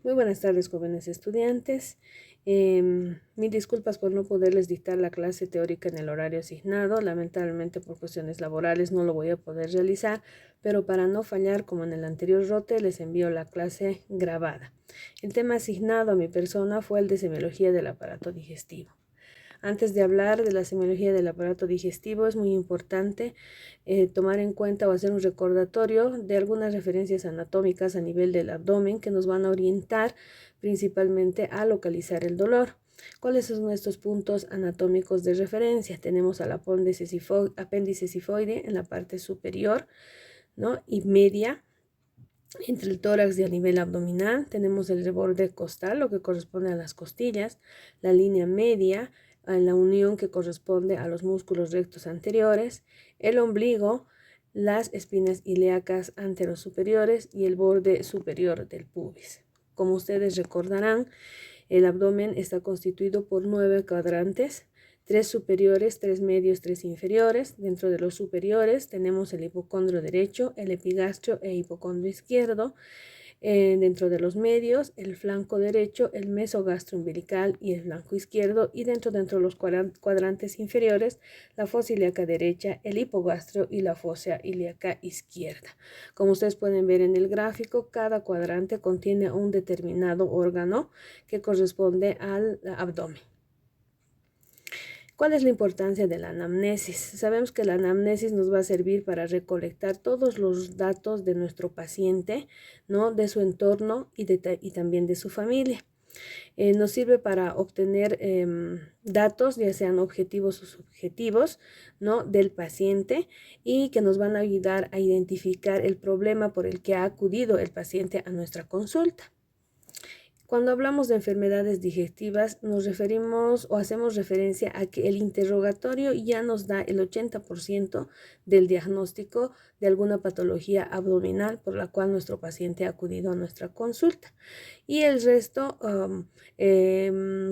Muy buenas tardes, jóvenes estudiantes. Mil disculpas por no poderles dictar la clase teórica en el horario asignado. Lamentablemente por cuestiones laborales no lo voy a poder realizar, pero para no fallar como en el anterior rote les envío la clase grabada. El tema asignado a mi persona fue el de semiología del aparato digestivo. Antes de hablar de la semiología del aparato digestivo, es muy importante tomar en cuenta o hacer un recordatorio de algunas referencias anatómicas a nivel del abdomen que nos van a orientar principalmente a localizar el dolor. ¿Cuáles son nuestros puntos anatómicos de referencia? Tenemos al apéndice cifoide en la parte superior, ¿no? Y media, entre el tórax y a nivel abdominal. Tenemos el reborde costal, lo que corresponde a las costillas, la línea media, en la unión que corresponde a los músculos rectos anteriores, el ombligo, las espinas ilíacas anterosuperiores y el borde superior del pubis. Como ustedes recordarán, el abdomen está constituido por 9 cuadrantes, 3 superiores, 3 medios, 3 inferiores. Dentro de los superiores tenemos el hipocondrio derecho, el epigastrio e hipocondrio izquierdo. Dentro de los medios, el flanco derecho, el mesogastro umbilical y el flanco izquierdo. Y dentro de los cuadrantes inferiores, la fosa ilíaca derecha, el hipogastrio y la fosa ilíaca izquierda. Como ustedes pueden ver en el gráfico, cada cuadrante contiene un determinado órgano que corresponde al abdomen. ¿Cuál es la importancia de la anamnesis? Sabemos que la anamnesis nos va a servir para recolectar todos los datos de nuestro paciente, ¿no? De su entorno y también de su familia. Nos sirve para obtener datos, ya sean objetivos o subjetivos, ¿no? Del paciente, y que nos van a ayudar a identificar el problema por el que ha acudido el paciente a nuestra consulta. Cuando hablamos de enfermedades digestivas, nos referimos o hacemos referencia a que el interrogatorio ya nos da el 80% del diagnóstico de alguna patología abdominal por la cual nuestro paciente ha acudido a nuestra consulta. Y el resto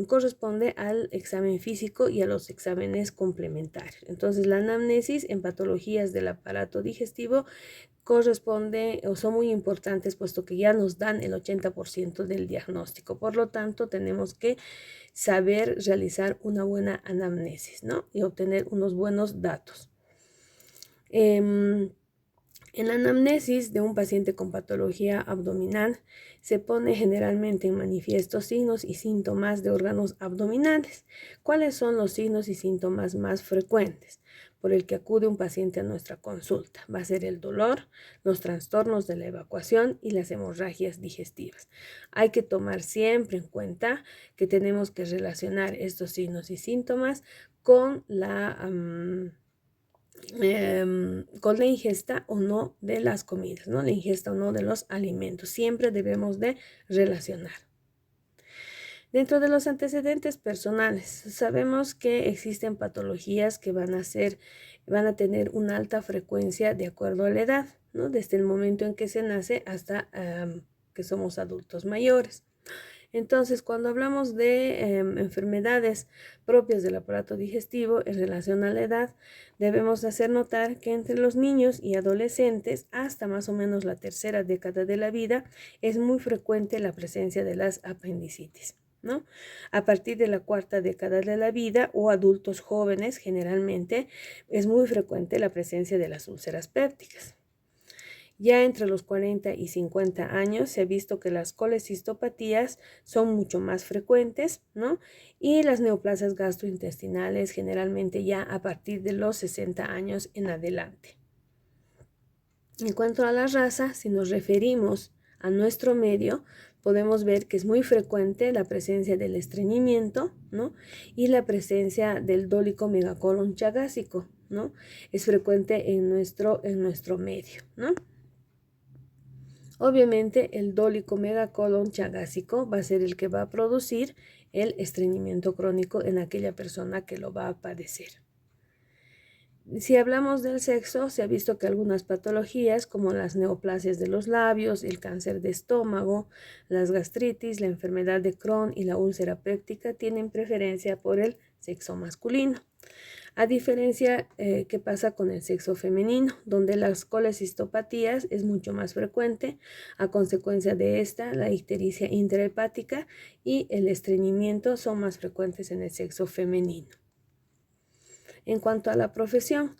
corresponde al examen físico y a los exámenes complementarios. Entonces, la anamnesis en patologías del aparato digestivo corresponde o son muy importantes, puesto que ya nos dan el 80% del diagnóstico. Por lo tanto, tenemos que saber realizar una buena anamnesis, ¿no? Y obtener unos buenos datos. En la anamnesis de un paciente con patología abdominal se pone generalmente en manifiesto signos y síntomas de órganos abdominales. ¿Cuáles son los signos y síntomas más frecuentes por el que acude un paciente a nuestra consulta? Va a ser el dolor, los trastornos de la evacuación y las hemorragias digestivas. Hay que tomar siempre en cuenta que tenemos que relacionar estos signos y síntomas con con la ingesta o no de las comidas, ¿no? La ingesta o no de los alimentos. Siempre debemos de relacionar. Dentro de los antecedentes personales, sabemos que existen patologías que van a tener una alta frecuencia de acuerdo a la edad, ¿no? Desde el momento en que se nace hasta que somos adultos mayores. Entonces, cuando hablamos de enfermedades propias del aparato digestivo en relación a la edad, debemos hacer notar que entre los niños y adolescentes, hasta más o menos la tercera década de la vida, es muy frecuente la presencia de las apendicitis, ¿no? A partir de la cuarta década de la vida o adultos jóvenes, generalmente, es muy frecuente la presencia de las úlceras pépticas. Ya entre los 40 y 50 años se ha visto que las colecistopatías son mucho más frecuentes, ¿no? Y las neoplasias gastrointestinales generalmente ya a partir de los 60 años en adelante. En cuanto a la raza, si nos referimos a nuestro medio, podemos ver que es muy frecuente la presencia del estreñimiento, ¿no? Y la presencia del dólico megacolon chagásico, ¿no? Es frecuente en nuestro medio, ¿no? Obviamente el dólico megacolon chagásico va a ser el que va a producir el estreñimiento crónico en aquella persona que lo va a padecer. Si hablamos del sexo, se ha visto que algunas patologías como las neoplasias de los labios, el cáncer de estómago, las gastritis, la enfermedad de Crohn y la úlcera péptica tienen preferencia por el sexo masculino. A diferencia que pasa con el sexo femenino, donde las colecistopatías es mucho más frecuente. A consecuencia de esta, la ictericia intrahepática y el estreñimiento son más frecuentes en el sexo femenino. En cuanto a la profesión,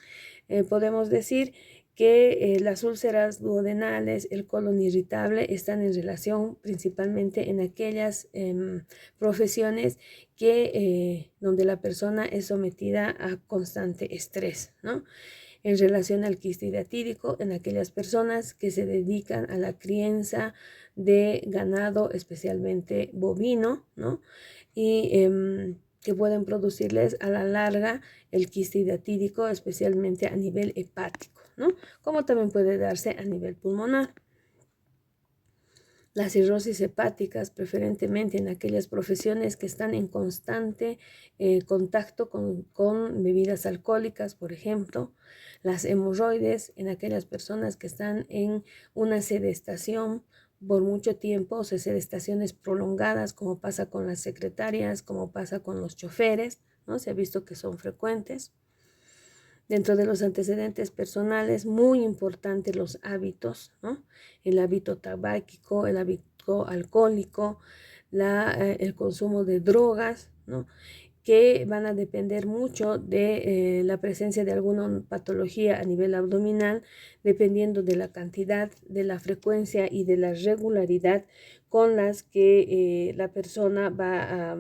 podemos decir que las úlceras duodenales, el colon irritable están en relación principalmente en aquellas profesiones donde la persona es sometida a constante estrés, ¿no? En relación al quiste hidatídico, en aquellas personas que se dedican a la crianza de ganado, especialmente bovino, ¿no? Y que pueden producirles a la larga el quiste hidatídico, especialmente a nivel hepático, ¿no? Como también puede darse a nivel pulmonar. Las cirrosis hepáticas, preferentemente en aquellas profesiones que están en constante contacto con bebidas alcohólicas, por ejemplo. Las hemorroides en aquellas personas que están en una sedestación por mucho tiempo, o sea, sedestaciones prolongadas, como pasa con las secretarias, como pasa con los choferes, ¿no? Se ha visto que son frecuentes. Dentro de los antecedentes personales, muy importantes los hábitos, ¿no? El hábito tabáquico, el hábito alcohólico, el consumo de drogas, ¿no? Que van a depender mucho de la presencia de alguna patología a nivel abdominal, dependiendo de la cantidad, de la frecuencia y de la regularidad con las que la persona va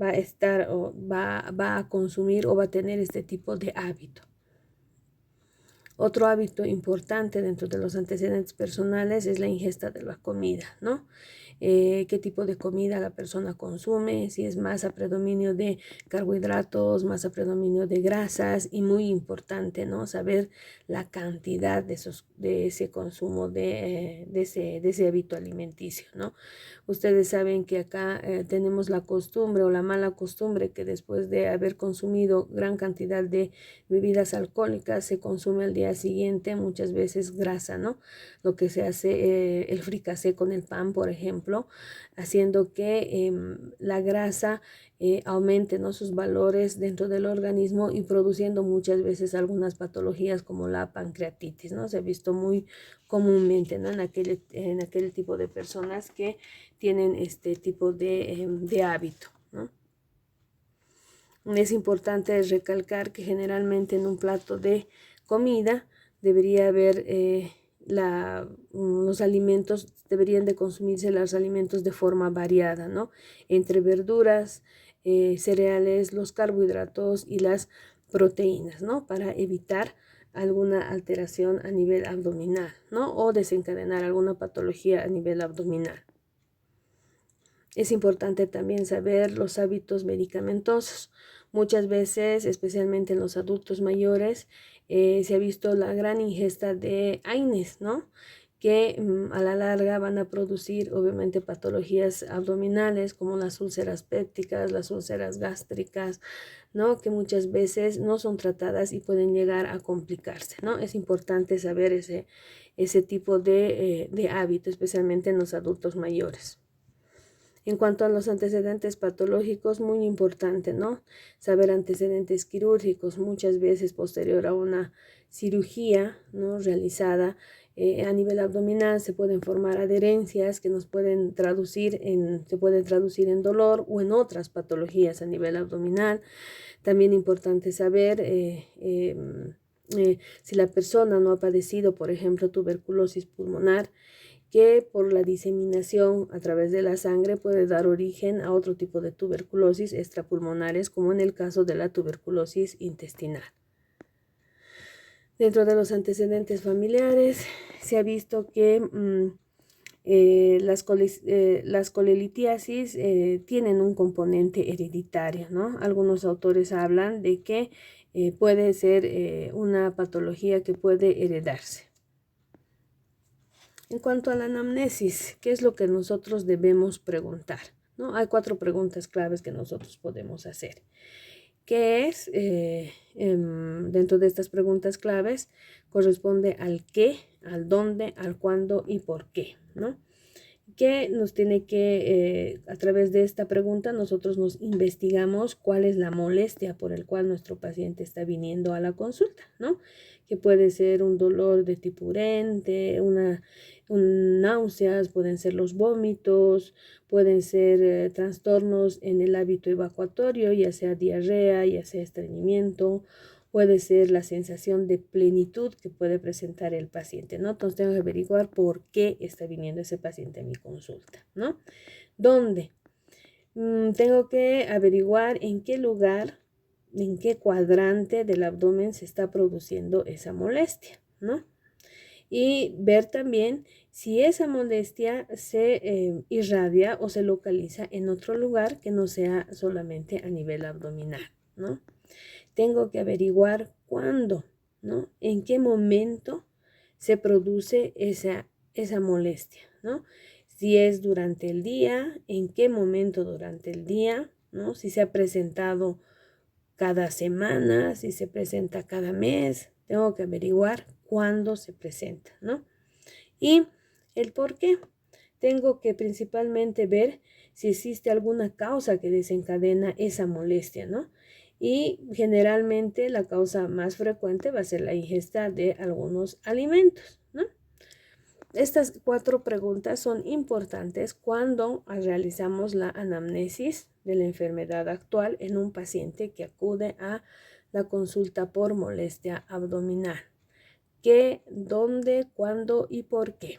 a estar o va a consumir o va a tener este tipo de hábito. Otro hábito importante dentro de los antecedentes personales es la ingesta de la comida, ¿no? Qué tipo de comida la persona consume, si es más a predominio de carbohidratos, más a predominio de grasas, y muy importante, ¿no? Saber la cantidad de ese consumo, de ese hábito alimenticio, ¿no? Ustedes saben que acá tenemos la costumbre o la mala costumbre que después de haber consumido gran cantidad de bebidas alcohólicas se consume al día siguiente muchas veces grasa, ¿no? Lo que se hace el fricasé con el pan, por ejemplo, haciendo que la grasa aumente, ¿no? Sus valores dentro del organismo y produciendo muchas veces algunas patologías como la pancreatitis, ¿no? Se ha visto muy comúnmente, ¿no? En aquel tipo de personas que tienen este tipo de hábito, ¿no? Es importante recalcar que generalmente en un plato de comida debería haber los alimentos, deberían de consumirse los alimentos de forma variada, ¿no? Entre verduras, cereales, los carbohidratos y las proteínas, ¿no? Para evitar alguna alteración a nivel abdominal, ¿no? O desencadenar alguna patología a nivel abdominal. Es importante también saber los hábitos medicamentosos. Muchas veces, especialmente en los adultos mayores, se ha visto la gran ingesta de AINES, ¿no? Que a la larga van a producir obviamente patologías abdominales como las úlceras pépticas, las úlceras gástricas, ¿no? Que muchas veces no son tratadas y pueden llegar a complicarse, ¿no? Es importante saber ese tipo de hábito, especialmente en los adultos mayores. En cuanto a los antecedentes patológicos, muy importante, ¿no? Saber antecedentes quirúrgicos, muchas veces posterior a una cirugía, ¿no? Realizada a nivel abdominal, se pueden formar adherencias que se pueden traducir en dolor o en otras patologías a nivel abdominal. También importante saber si la persona no ha padecido, por ejemplo, tuberculosis pulmonar, que por la diseminación a través de la sangre puede dar origen a otro tipo de tuberculosis extrapulmonares, como en el caso de la tuberculosis intestinal. Dentro de los antecedentes familiares se ha visto que las colelitiasis tienen un componente hereditario, ¿no? Algunos autores hablan de que puede ser una patología que puede heredarse. En cuanto a la anamnesis, ¿qué es lo que nosotros debemos preguntar? ¿No? Hay 4 preguntas claves que nosotros podemos hacer. ¿Qué es? Dentro de estas preguntas claves corresponde al qué, al dónde, al cuándo y por qué, ¿no? que nos tiene que, a través de esta pregunta, nosotros nos investigamos cuál es la molestia por el cual nuestro paciente está viniendo a la consulta, ¿no? Que puede ser un dolor de tipo urente, náuseas, pueden ser los vómitos, pueden ser trastornos en el hábito evacuatorio, ya sea diarrea, ya sea estreñimiento, puede ser la sensación de plenitud que puede presentar el paciente, ¿no? Entonces tengo que averiguar por qué está viniendo ese paciente a mi consulta, ¿no? ¿Dónde? Tengo que averiguar en qué lugar, en qué cuadrante del abdomen se está produciendo esa molestia, ¿no? Y ver también si esa molestia se irradia o se localiza en otro lugar que no sea solamente a nivel abdominal, ¿no? Tengo que averiguar cuándo, ¿no? En qué momento se produce esa molestia, ¿no? Si es durante el día, en qué momento durante el día, ¿no? Si se ha presentado cada semana, si se presenta cada mes, tengo que averiguar cuándo se presenta, ¿no? Y el por qué. Tengo que principalmente ver si existe alguna causa que desencadena esa molestia, ¿no? Y generalmente la causa más frecuente va a ser la ingesta de algunos alimentos, ¿no? Estas 4 preguntas son importantes cuando realizamos la anamnesis de la enfermedad actual en un paciente que acude a la consulta por molestia abdominal. ¿Qué, dónde, cuándo y por qué?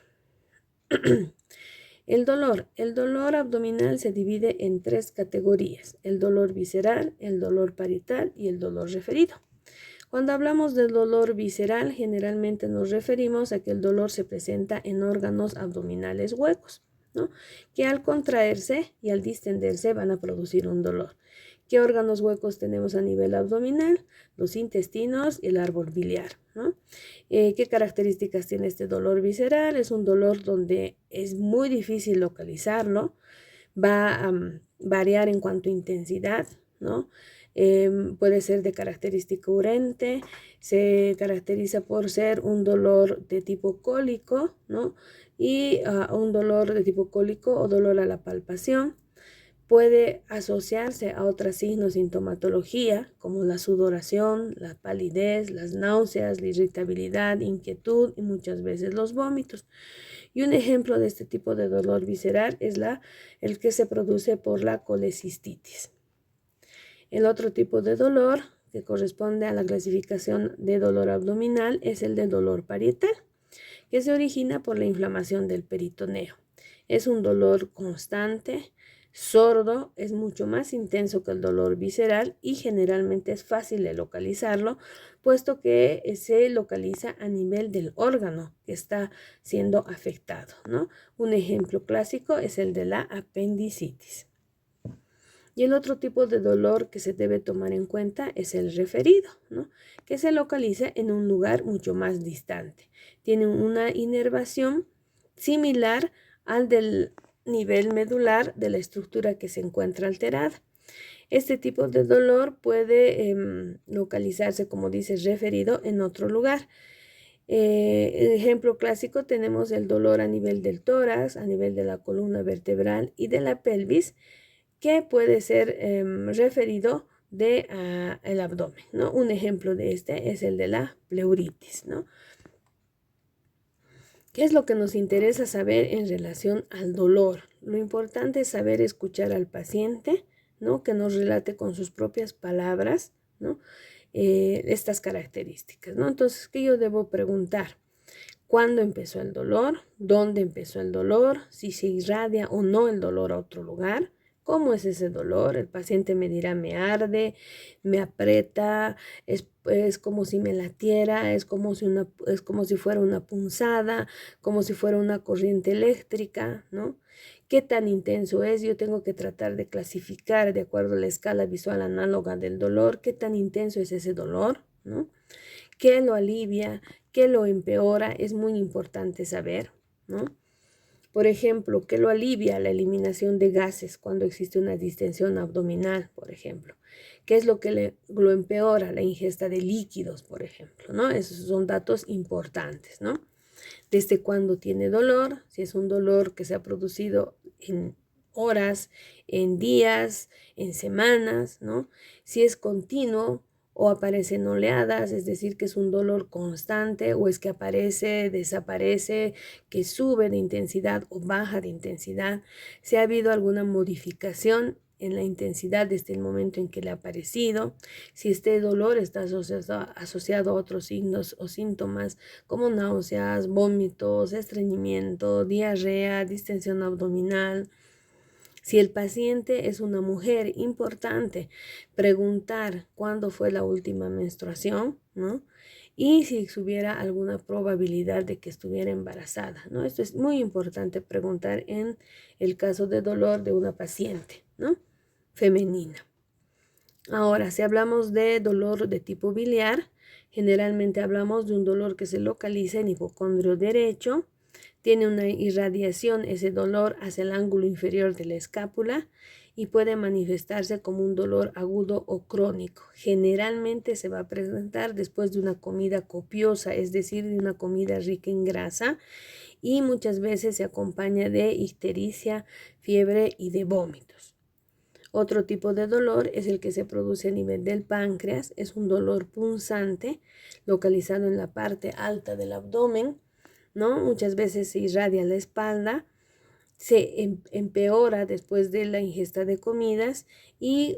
El dolor abdominal se divide en 3 categorías: el dolor visceral, el dolor parietal y el dolor referido. Cuando hablamos del dolor visceral, generalmente nos referimos a que el dolor se presenta en órganos abdominales huecos, ¿no? Que al contraerse y al distenderse van a producir un dolor. ¿Qué órganos huecos tenemos a nivel abdominal? Los intestinos y el árbol biliar, ¿no? ¿Qué características tiene este dolor visceral? Es un dolor donde es muy difícil localizarlo, va a variar en cuanto a intensidad, ¿no? Puede ser de característica urente, se caracteriza por ser un dolor de tipo cólico, ¿no? Y un dolor de tipo cólico o dolor a la palpación. Puede asociarse a otros signos de sintomatología como la sudoración, la palidez, las náuseas, la irritabilidad, inquietud y muchas veces los vómitos. Y un ejemplo de este tipo de dolor visceral es el que se produce por la colecistitis. El otro tipo de dolor que corresponde a la clasificación de dolor abdominal es el de dolor parietal, que se origina por la inflamación del peritoneo. Es un dolor constante, sordo, es mucho más intenso que el dolor visceral y generalmente es fácil de localizarlo, puesto que se localiza a nivel del órgano que está siendo afectado, ¿no? Un ejemplo clásico es el de la apendicitis. Y el otro tipo de dolor que se debe tomar en cuenta es el referido, ¿no? Que se localiza en un lugar mucho más distante. Tiene una inervación similar al del nivel medular de la estructura que se encuentra alterada. Este tipo de dolor puede localizarse, como dice, referido en otro lugar. Ejemplo clásico tenemos el dolor a nivel del tórax, a nivel de la columna vertebral y de la pelvis, que puede ser referido del abdomen, ¿no? Un ejemplo de este es el de la pleuritis, ¿no? ¿Qué es lo que nos interesa saber en relación al dolor? Lo importante es saber escuchar al paciente, ¿no? Que nos relate con sus propias palabras, ¿no? Estas características, ¿no? Entonces, ¿qué yo debo preguntar? ¿Cuándo empezó el dolor? ¿Dónde empezó el dolor? ¿Si se irradia o no el dolor a otro lugar? ¿Cómo es ese dolor? El paciente me dirá, me arde, me aprieta, es como si me latiera, es como si fuera una punzada, como si fuera una corriente eléctrica, ¿no? ¿Qué tan intenso es? Yo tengo que tratar de clasificar de acuerdo a la escala visual análoga del dolor, qué tan intenso es ese dolor, ¿no? ¿Qué lo alivia? ¿Qué lo empeora? Es muy importante saber, ¿no? Por ejemplo, ¿qué lo alivia? La eliminación de gases cuando existe una distensión abdominal, por ejemplo. ¿Qué es lo que lo empeora? La ingesta de líquidos, por ejemplo, ¿no? Esos son datos importantes, ¿no? desde cuándo tiene dolor, si es un dolor que se ha producido en horas, en días, en semanas, ¿no? Si es continuo o aparece en oleadas, es decir, que es un dolor constante, o es que aparece, desaparece, que sube de intensidad o baja de intensidad, si ha habido alguna modificación en la intensidad desde el momento en que le ha aparecido, si este dolor está asociado a otros signos o síntomas como náuseas, vómitos, estreñimiento, diarrea, distensión abdominal. Si el paciente es una mujer, importante preguntar cuándo fue la última menstruación, ¿no? Y si hubiera alguna probabilidad de que estuviera embarazada, ¿no? Esto es muy importante preguntar en el caso de dolor de una paciente, ¿no? Femenina. Ahora, si hablamos de dolor de tipo biliar, generalmente hablamos de un dolor que se localiza en hipocondrio derecho, tiene una irradiación ese dolor hacia el ángulo inferior de la escápula y puede manifestarse como un dolor agudo o crónico. Generalmente se va a presentar después de una comida copiosa, es decir, de una comida rica en grasa, y muchas veces se acompaña de ictericia, fiebre y de vómitos. Otro tipo de dolor es el que se produce a nivel del páncreas. Es un dolor punzante localizado en la parte alta del abdomen, ¿no? Muchas veces se irradia la espalda, se empeora después de la ingesta de comidas y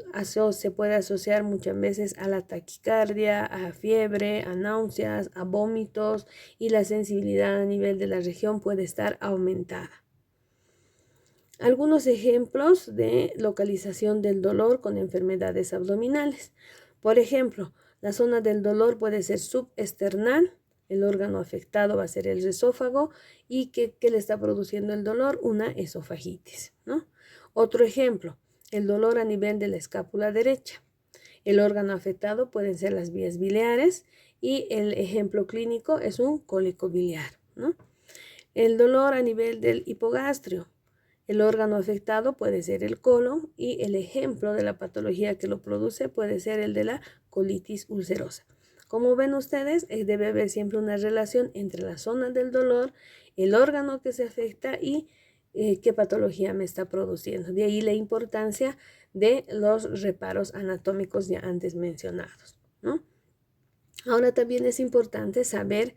se puede asociar muchas veces a la taquicardia, a fiebre, a náuseas, a vómitos, y la sensibilidad a nivel de la región puede estar aumentada. Algunos ejemplos de localización del dolor con enfermedades abdominales. Por ejemplo, la zona del dolor puede ser subesternal. El órgano afectado va a ser el esófago. ¿Y qué le está produciendo el dolor? Una esofagitis, ¿no? Otro ejemplo, el dolor a nivel de la escápula derecha. El órgano afectado pueden ser las vías biliares y el ejemplo clínico es un cólico biliar, ¿no? El dolor a nivel del hipogastrio. El órgano afectado puede ser el colon y el ejemplo de la patología que lo produce puede ser el de la colitis ulcerosa. Como ven ustedes, debe haber siempre una relación entre la zona del dolor, el órgano que se afecta y qué patología me está produciendo. De ahí la importancia de los reparos anatómicos ya antes mencionados, ¿no? Ahora también es importante saber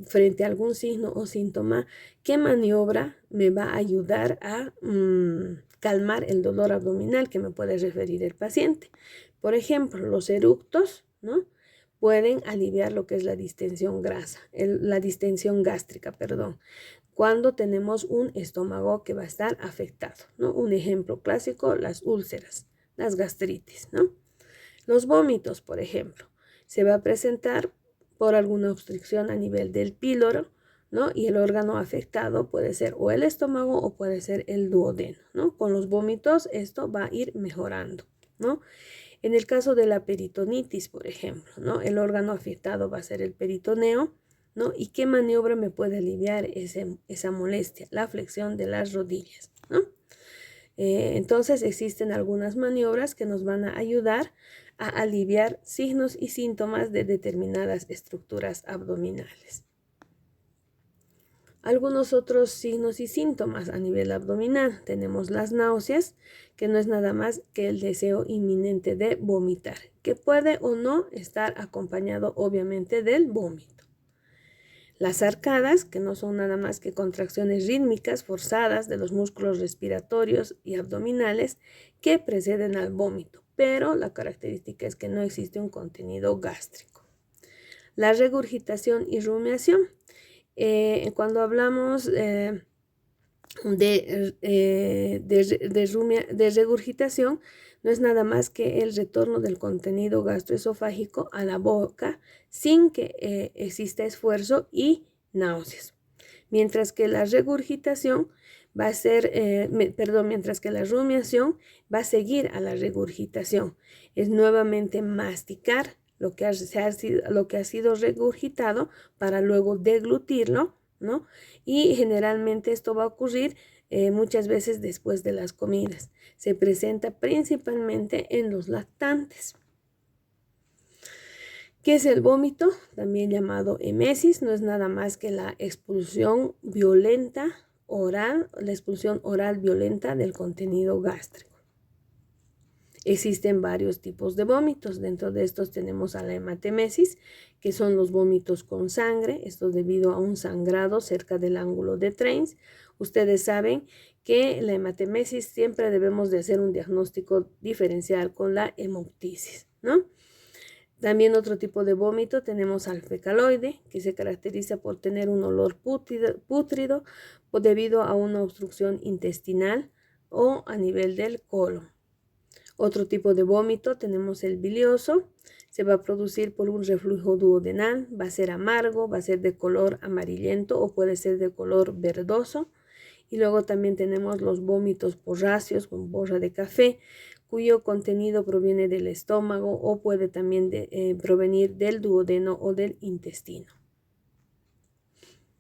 frente a algún signo o síntoma, qué maniobra me va a ayudar a calmar el dolor abdominal que me puede referir el paciente. Por ejemplo, los eructos, ¿no? Pueden aliviar lo que es la distensión gástrica, perdón, cuando tenemos un estómago que va a estar afectado, ¿no? Un ejemplo clásico, las úlceras, las gastritis, ¿no? Los vómitos, por ejemplo, se va a presentar por alguna obstrucción a nivel del píloro, ¿no? Y el órgano afectado puede ser o el estómago o puede ser el duodeno, ¿no? Con los vómitos esto va a ir mejorando, ¿no? En el caso de la peritonitis, por ejemplo, ¿no? El órgano afectado va a ser el peritoneo, ¿no? ¿Y qué maniobra me puede aliviar esa molestia? La flexión de las rodillas, ¿no? Entonces existen algunas maniobras que nos van a ayudar a aliviar signos y síntomas de determinadas estructuras abdominales. Algunos otros signos y síntomas a nivel abdominal. Tenemos las náuseas, que no es nada más que el deseo inminente de vomitar, que puede o no estar acompañado obviamente del vómito. Las arcadas, que no son nada más que contracciones rítmicas forzadas de los músculos respiratorios y abdominales que preceden al vómito, pero la característica es que no existe un contenido gástrico. La regurgitación y rumiación. Cuando hablamos de regurgitación, no es nada más que el retorno del contenido gastroesofágico a la boca sin que exista esfuerzo y náuseas. Mientras que la regurgitación va a ser, mientras que la rumiación va a seguir a la regurgitación. Es nuevamente masticar lo que ha sido regurgitado para luego deglutirlo, ¿no? Y generalmente esto va a ocurrir muchas veces después de las comidas. Se presenta principalmente en los lactantes. ¿Qué es el vómito? También llamado emesis, no es nada más que la expulsión violenta oral, la expulsión oral violenta del contenido gástrico. Existen varios tipos de vómitos. Dentro de estos tenemos a la hematemesis, que son los vómitos con sangre, esto debido a un sangrado cerca del ángulo de Trenz. Ustedes saben que la hematemesis siempre debemos de hacer un diagnóstico diferencial con la hemoptisis, ¿no? También otro tipo de vómito tenemos al fecaloide, que se caracteriza por tener un olor pútrido debido a una obstrucción intestinal o a nivel del colon. Otro tipo de vómito tenemos el bilioso, se va a producir por un reflujo duodenal, va a ser amargo, va a ser de color amarillento o puede ser de color verdoso. Y luego también tenemos los vómitos porráceos con borra de café, cuyo contenido proviene del estómago o puede también provenir del duodeno o del intestino.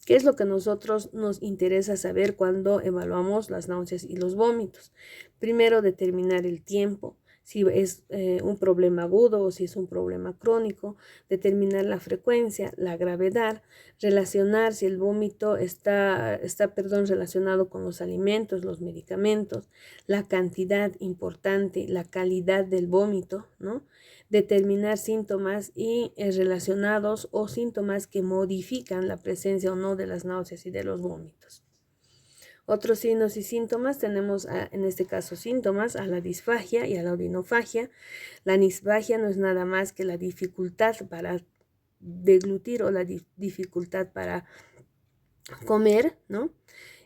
¿Qué es lo que a nosotros nos interesa saber cuando evaluamos las náuseas y los vómitos? Primero, determinar el tiempo, si es un problema agudo o si es un problema crónico, determinar la frecuencia, la gravedad, relacionar si el vómito está relacionado con los alimentos, los medicamentos, la cantidad importante, la calidad del vómito, ¿no? Determinar síntomas y relacionados o síntomas que modifican la presencia o no de las náuseas y de los vómitos. Otros signos y síntomas tenemos, en este caso, síntomas a la disfagia y a la odinofagia. La disfagia no es nada más que la dificultad para deglutir o la dificultad para comer, ¿no?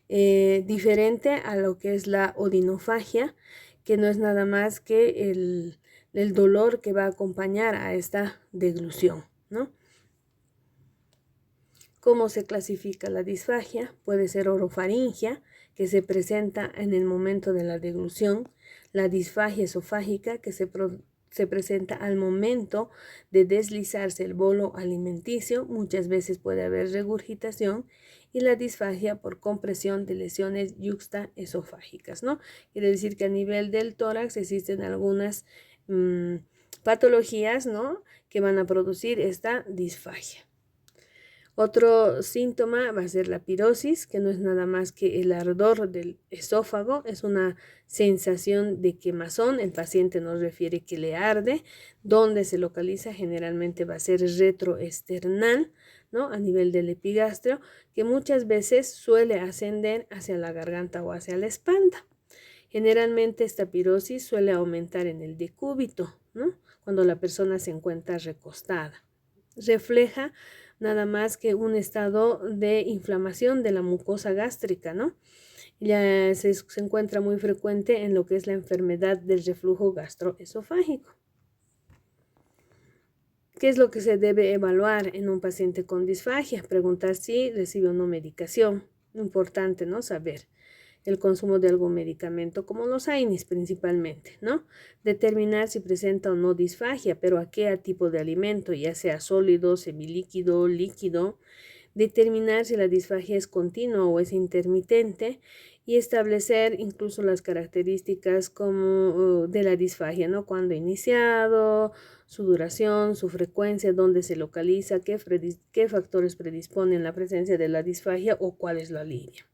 Diferente a lo que es la odinofagia, que no es nada más que el dolor que va a acompañar a esta deglución, ¿no? ¿Cómo se clasifica la disfagia? Puede ser orofaringia, que se presenta en el momento de la deglución, la disfagia esofágica, que se presenta al momento de deslizarse el bolo alimenticio, muchas veces puede haber regurgitación, y la disfagia por compresión de lesiones yuxtaesofágicas, ¿no? Quiere decir que a nivel del tórax existen algunas patologías, ¿no?, que van a producir esta disfagia. Otro síntoma va a ser la pirosis, que no es nada más que el ardor del esófago, es una sensación de quemazón. El paciente nos refiere que le arde. Donde se localiza generalmente va a ser retroesternal, ¿no?, a nivel del epigastrio, que muchas veces suele ascender hacia la garganta o hacia la espalda. Generalmente esta pirosis suele aumentar en el decúbito, ¿no?, cuando la persona se encuentra recostada. Refleja nada más que un estado de inflamación de la mucosa gástrica, ¿no? Ya se encuentra muy frecuente en lo que es la enfermedad del reflujo gastroesofágico. ¿Qué es lo que se debe evaluar en un paciente con disfagia? Preguntar si recibe o no medicación. Importante, ¿no?, saber el consumo de algún medicamento, como los AINES principalmente, ¿no? Determinar si presenta o no disfagia, pero a qué tipo de alimento, ya sea sólido, semilíquido, líquido. Determinar si la disfagia es continua o es intermitente y establecer incluso las características como de la disfagia, ¿no?, cuándo ha iniciado, su duración, su frecuencia, dónde se localiza, qué factores predisponen la presencia de la disfagia o cuál es la línea.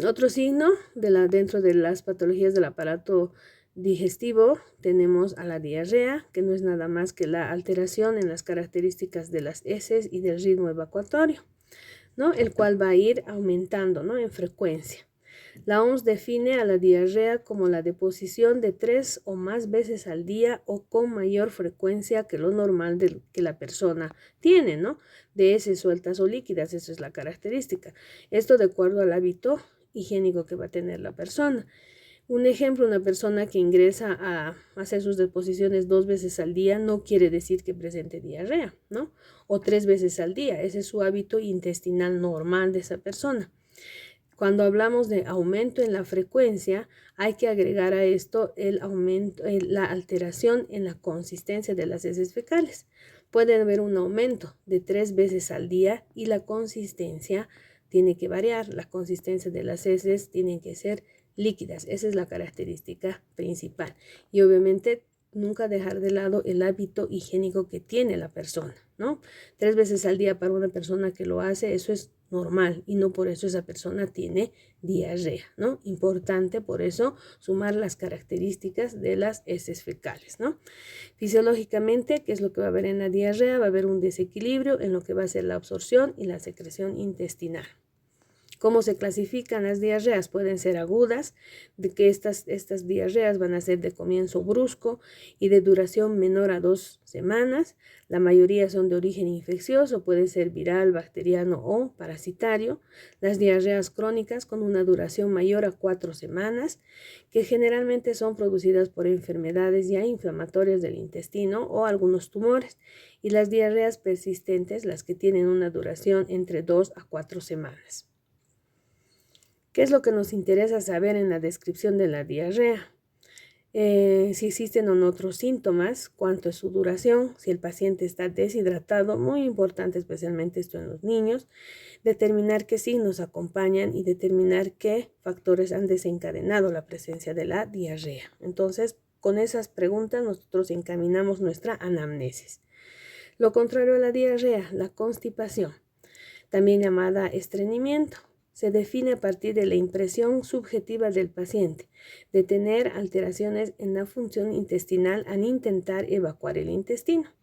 Otro signo dentro de las patologías del aparato digestivo tenemos a la diarrea, que no es nada más que la alteración en las características de las heces y del ritmo evacuatorio, ¿no?, el cual va a ir aumentando, ¿no?, en frecuencia. La OMS define a la diarrea como la deposición de 3 o más veces al día o con mayor frecuencia que lo normal que la persona tiene, ¿no?, de heces sueltas o líquidas. Esa es la característica. Esto de acuerdo al hábito higiénico que va a tener la persona. Un ejemplo, una persona que ingresa a hacer sus deposiciones 2 veces al día no quiere decir que presente diarrea, ¿no?, o 3 veces al día. Ese es su hábito intestinal normal de esa persona. Cuando hablamos de aumento en la frecuencia, hay que agregar a esto el aumento, la alteración en la consistencia de las heces fecales. Puede haber un aumento de 3 veces al día y la consistencia tiene que variar. La consistencia de las heces tienen que ser líquidas. Esa es la característica principal. Y obviamente nunca dejar de lado el hábito higiénico que tiene la persona, ¿no? 3 veces al día para una persona que lo hace, eso es normal y no por eso esa persona tiene diarrea, ¿no? Importante por eso sumar las características de las heces fecales, ¿no? Fisiológicamente, ¿qué es lo que va a haber en la diarrea? Va a haber un desequilibrio en lo que va a ser la absorción y la secreción intestinal. ¿Cómo se clasifican las diarreas? Pueden ser agudas, de que estas diarreas van a ser de comienzo brusco y de duración menor a 2 semanas. La mayoría son de origen infeccioso, puede ser viral, bacteriano o parasitario. Las diarreas crónicas con una duración mayor a 4 semanas, que generalmente son producidas por enfermedades ya inflamatorias del intestino o algunos tumores. Y las diarreas persistentes, las que tienen una duración entre 2 a 4 semanas. ¿Qué es lo que nos interesa saber en la descripción de la diarrea? Si existen o no otros síntomas, cuánto es su duración, si el paciente está deshidratado, muy importante especialmente esto en los niños, determinar qué signos acompañan y determinar qué factores han desencadenado la presencia de la diarrea. Entonces, con esas preguntas nosotros encaminamos nuestra anamnesis. Lo contrario a la diarrea, la constipación, también llamada estreñimiento, se define a partir de la impresión subjetiva del paciente de tener alteraciones en la función intestinal al intentar evacuar el intestino.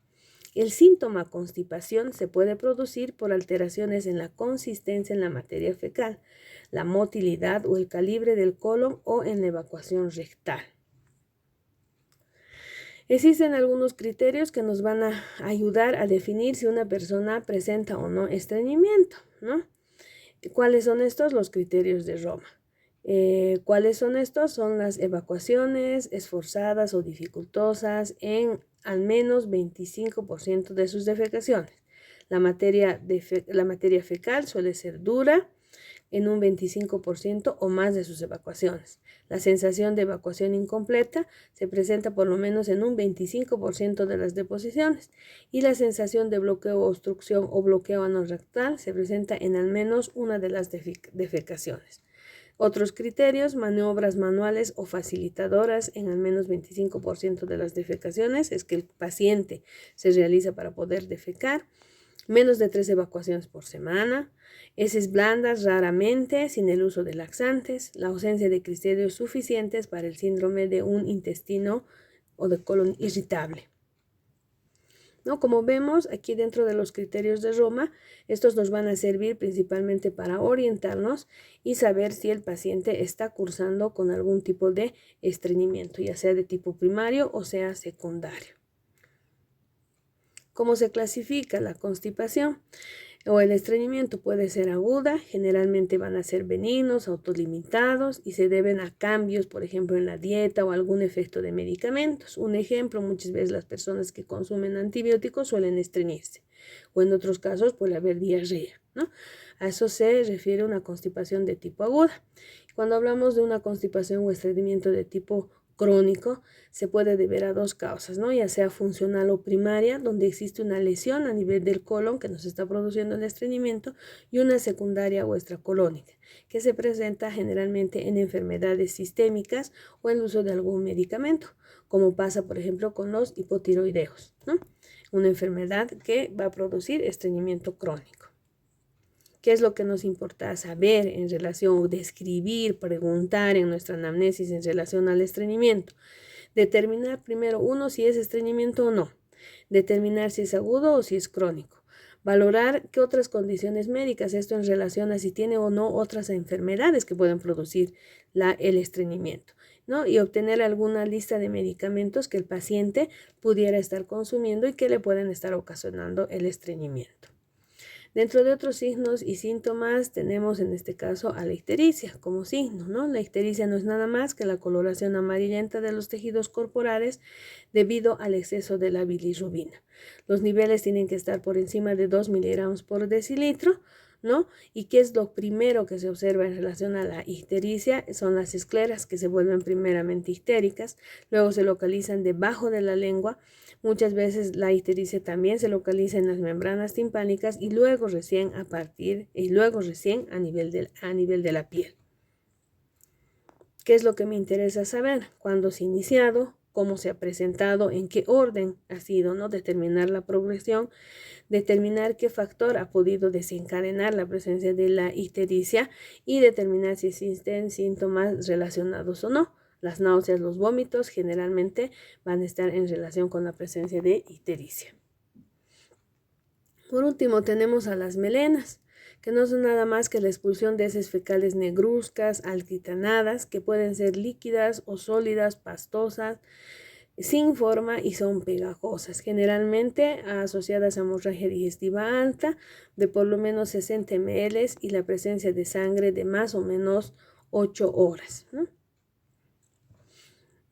El síntoma constipación se puede producir por alteraciones en la consistencia en la materia fecal, la motilidad o el calibre del colon o en la evacuación rectal. Existen algunos criterios que nos van a ayudar a definir si una persona presenta o no estreñimiento, ¿no? ¿Cuáles son estos? Los criterios de Roma. ¿Cuáles son estos? Son las evacuaciones esforzadas o dificultosas en al menos 25% de sus defecaciones. La materia fecal suele ser dura en un 25% o más de sus evacuaciones. La sensación de evacuación incompleta se presenta por lo menos en un 25% de las deposiciones y la sensación de bloqueo, obstrucción o bloqueo anorrectal se presenta en al menos una de las defecaciones. Otros criterios, maniobras manuales o facilitadoras en al menos 25% de las defecaciones, es que el paciente se realiza para poder defecar. Menos de 3 evacuaciones por semana, heces blandas raramente, sin el uso de laxantes, la ausencia de criterios suficientes para el síndrome de un intestino o de colon irritable. ¿No? Como vemos aquí dentro de los criterios de Roma, estos nos van a servir principalmente para orientarnos y saber si el paciente está cursando con algún tipo de estreñimiento, ya sea de tipo primario o sea secundario. ¿Cómo se clasifica la constipación o el estreñimiento? Puede ser aguda, generalmente van a ser benignos, autolimitados y se deben a cambios, por ejemplo, en la dieta o algún efecto de medicamentos. Un ejemplo, muchas veces las personas que consumen antibióticos suelen estreñirse o en otros casos puede haber diarrea, ¿no? A eso se refiere una constipación de tipo aguda. Cuando hablamos de una constipación o estreñimiento de tipo crónico, se puede deber a 2 causas, ¿no? Ya sea funcional o primaria, donde existe una lesión a nivel del colon que nos está produciendo el estreñimiento, y una secundaria o extracolónica, que se presenta generalmente en enfermedades sistémicas o el uso de algún medicamento, como pasa, por ejemplo, con los hipotiroideos, ¿no? Una enfermedad que va a producir estreñimiento crónico. ¿Qué es lo que nos importa saber en relación, describir, preguntar en nuestra anamnesis en relación al estreñimiento? Determinar primero uno si es estreñimiento o no. Determinar si es agudo o si es crónico. Valorar qué otras condiciones médicas, esto en relación a si tiene o no otras enfermedades que pueden producir el estreñimiento, ¿no? Y obtener alguna lista de medicamentos que el paciente pudiera estar consumiendo y que le pueden estar ocasionando el estreñimiento. Dentro de otros signos y síntomas tenemos en este caso a la ictericia como signo, ¿no? La ictericia no es nada más que la coloración amarillenta de los tejidos corporales debido al exceso de la bilirrubina. Los niveles tienen que estar por encima de 2 miligramos por decilitro, ¿no? ¿Y qué es lo primero que se observa en relación a la ictericia? Son las escleras que se vuelven primeramente ictéricas, luego se localizan debajo de la lengua. Muchas veces la ictericia también se localiza en las membranas timpánicas y luego recién a nivel de la piel. ¿Qué es lo que me interesa saber? ¿Cuándo se ha iniciado? cómo se ha presentado, en qué orden ha sido, ¿no? Determinar la progresión, determinar qué factor ha podido desencadenar la presencia de la ictericia y determinar si existen síntomas relacionados o no. Las náuseas, los vómitos generalmente van a estar en relación con la presencia de ictericia. Por último, tenemos a las melenas, que no son nada más que la expulsión de heces fecales negruzcas, altitanadas, que pueden ser líquidas o sólidas, pastosas, sin forma y son pegajosas, generalmente asociadas a hemorragia digestiva alta de por lo menos 60 ml y la presencia de sangre de más o menos 8 horas, ¿no?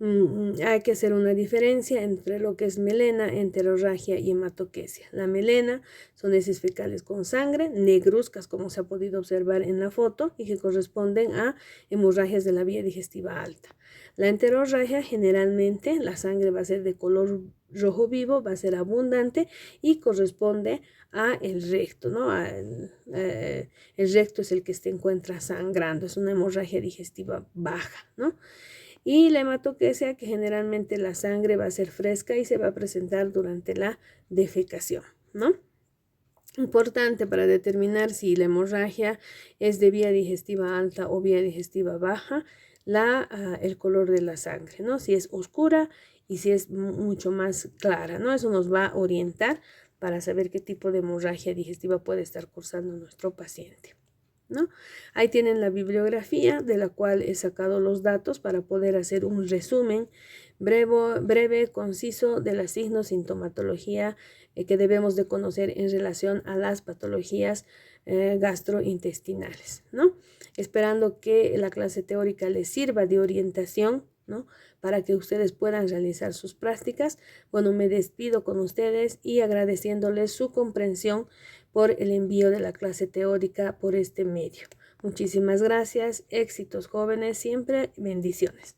Hay que hacer una diferencia entre lo que es melena, enterorragia y hematoquesia. La melena son heces fecales con sangre, negruzcas como se ha podido observar en la foto y que corresponden a hemorragias de la vía digestiva alta. La enterorragia generalmente la sangre va a ser de color rojo vivo, va a ser abundante y corresponde a el recto, ¿no? El recto es el que se encuentra sangrando, es una hemorragia digestiva baja, ¿no? Y la hematoquesia, que generalmente la sangre va a ser fresca y se va a presentar durante la defecación, ¿no? Importante para determinar si la hemorragia es de vía digestiva alta o vía digestiva baja, el color de la sangre, ¿no? Si es oscura y si es mucho más clara, ¿no? Eso nos va a orientar para saber qué tipo de hemorragia digestiva puede estar cursando nuestro paciente, ¿no? Ahí tienen la bibliografía de la cual he sacado los datos para poder hacer un resumen breve, conciso de la signo-sintomatología que debemos de conocer en relación a las patologías gastrointestinales, ¿no? Esperando que la clase teórica les sirva de orientación, ¿no? Para que ustedes puedan realizar sus prácticas. Bueno, me despido con ustedes y agradeciéndoles su comprensión por el envío de la clase teórica por este medio. Muchísimas gracias, éxitos jóvenes, siempre bendiciones.